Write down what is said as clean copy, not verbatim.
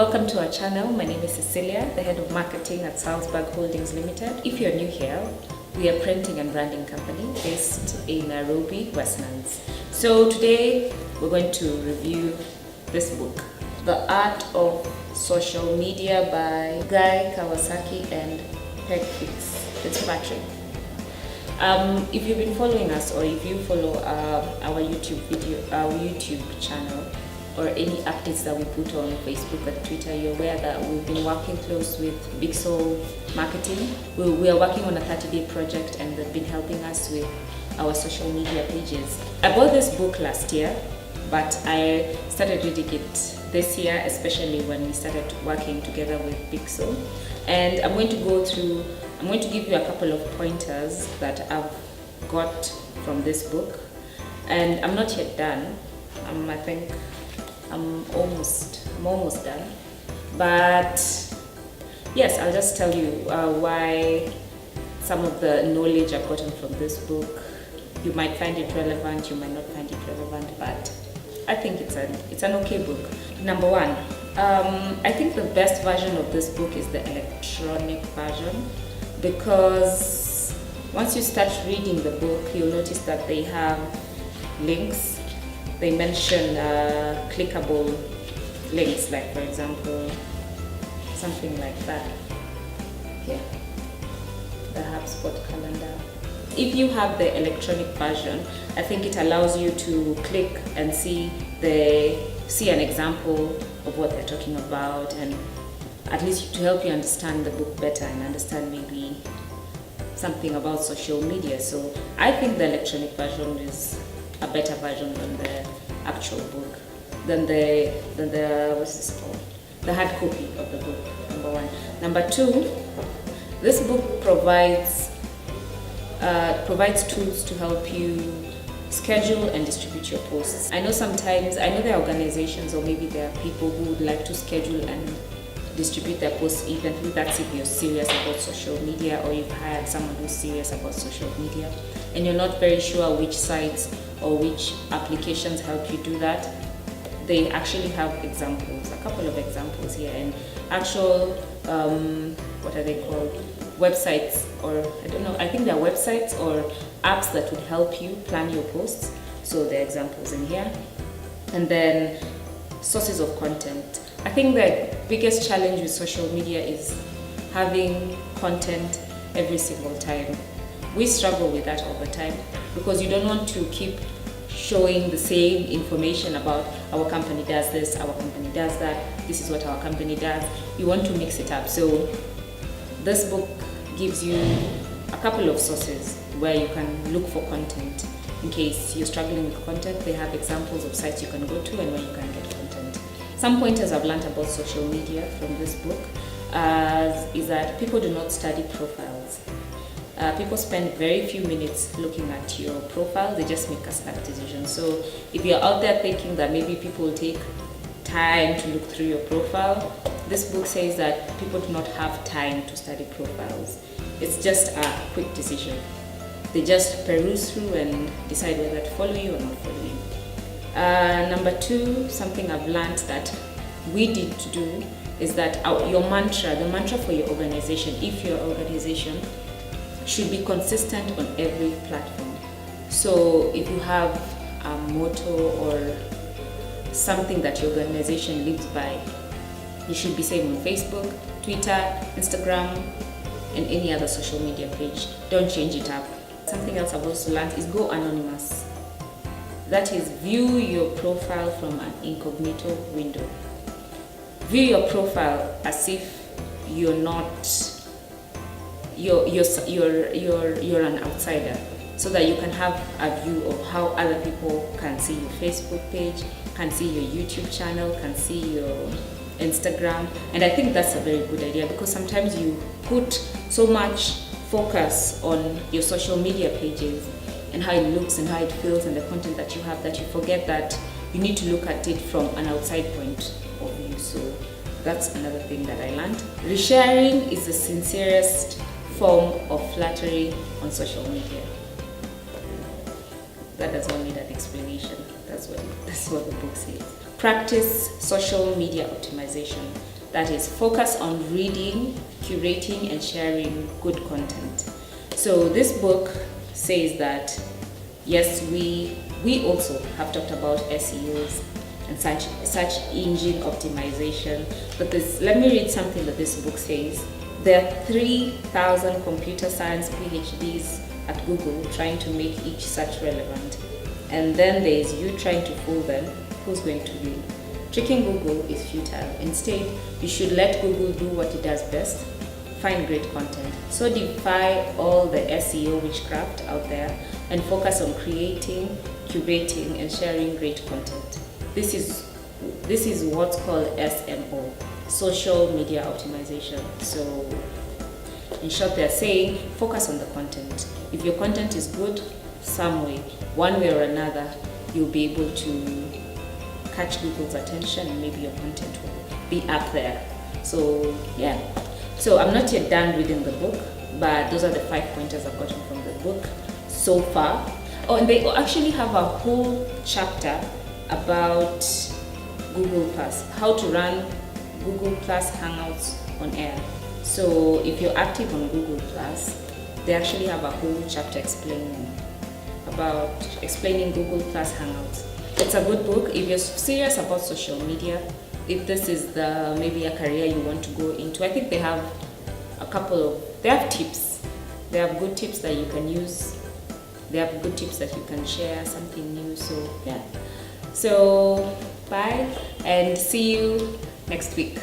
Welcome to our channel. My name is Cecilia, the head of marketing at Salzburg Holdings Limited. If you're new here, we are a printing and branding company based in Nairobi, Westlands. So today we're going to review this book, The Art of Social Media by Kawasaki and Fitzpatrick. If you've been following us, or if you follow our YouTube channel, or any updates that we put on Facebook and Twitter, you're aware that we've been working close with Big Soul Marketing. We are working on a 30-day project, and they've been helping us with our social media pages. I bought this book last year, but I started reading it this year, especially when we started working together with Big Soul. And I'm going to give you a couple of pointers that I've got from this book. And I'm not yet done. I think I'm almost done. But yes, I'll just tell you why some of the knowledge I've gotten from this book. You might find it relevant, you might not find it relevant, but I think it's an okay book. Number one, I think the best version of this book is the electronic version, because once you start reading the book, you'll notice that they have links. They mention clickable links, like for example, something like that. Here, the HubSpot calendar. If you have the electronic version, I think it allows you to click and see an example of what they're talking about, and at least to help you understand the book better and understand maybe something about social media. So I think the electronic version is a better version than the actual book, than the what's this called? The hard copy of the book, number one. Number two, this book provides tools to help you schedule and distribute your posts. I know there are organizations, or maybe there are people who would like to schedule and distribute their posts evenly. That's if you're serious about social media, or you've hired someone who's serious about social media and you're not very sure which sites or which applications help you do that. They actually have examples, a couple of examples here, and actual what are they called, websites, or I don't know, I think they're websites or apps that would help you plan your posts. So there are examples in here. And then sources of content. I think the biggest challenge with social media is having content every single time. We struggle with that all the time, because you don't want to keep showing the same information about our company does this, our company does that, this is what our company does. You want to mix it up. So this book gives you a couple of sources where you can look for content. In case you're struggling with content, they have examples of sites you can go to and where you can get content. Some pointers I've learned about social media from this book is that people do not study profiles. People spend very few minutes looking at your profile. They just make a snap decision. So if you're out there thinking that maybe people will take time to look through your profile, this book says that people do not have time to study profiles. It's just a quick decision. They just peruse through and decide whether to follow you or not follow you. Number two, something I've learned that we need to do is that the mantra for your organization, if your organization, should be consistent on every platform. So if you have a motto or something that your organization lives by, you should be saying on Facebook, Twitter, Instagram, and any other social media page. Don't change it up. Something else I've also learned is go anonymous. That is, view your profile from an incognito window. View your profile as if you're an outsider, so that you can have a view of how other people can see your Facebook page, can see your YouTube channel, can see your Instagram. And I think that's a very good idea, because sometimes you put so much focus on your social media pages and how it looks and how it feels and the content that you have, that you forget that you need to look at it from an outside point of view. So that's another thing that I learned. Resharing is the sincerest form of flattery on social media. That does not need an explanation. That's what the book says. Practice social media optimization. That is, focus on reading, curating, and sharing good content. So this book says that yes, we also have talked about SEOs and search engine optimization. But let me read something that this book says. There are 3,000 computer science PhDs at Google trying to make each search relevant. And then there is you trying to fool them. Who's going to win? Tricking Google is futile. Instead, you should let Google do what it does best, find great content. So defy all the SEO witchcraft out there and focus on creating, curating, and sharing great content. This is what's called SMO, social media optimization. So in short, they're saying focus on the content. If your content is good, some way, one way or another, you'll be able to catch Google's attention and maybe your content will be up there. So yeah. So I'm not yet done reading the book, but those are the 5 pointers I've gotten from the book so far. Oh, and they actually have a whole chapter about Google Plus, how to run Google Plus Hangouts on air. So if you're active on Google Plus, they actually have a whole chapter explaining Google Plus Hangouts. It's a good book if you're serious about social media. If this is maybe a career you want to go into, I think they have they have tips. They have good tips that you can use. They have good tips that you can share, something new. So yeah. So bye and see you next week.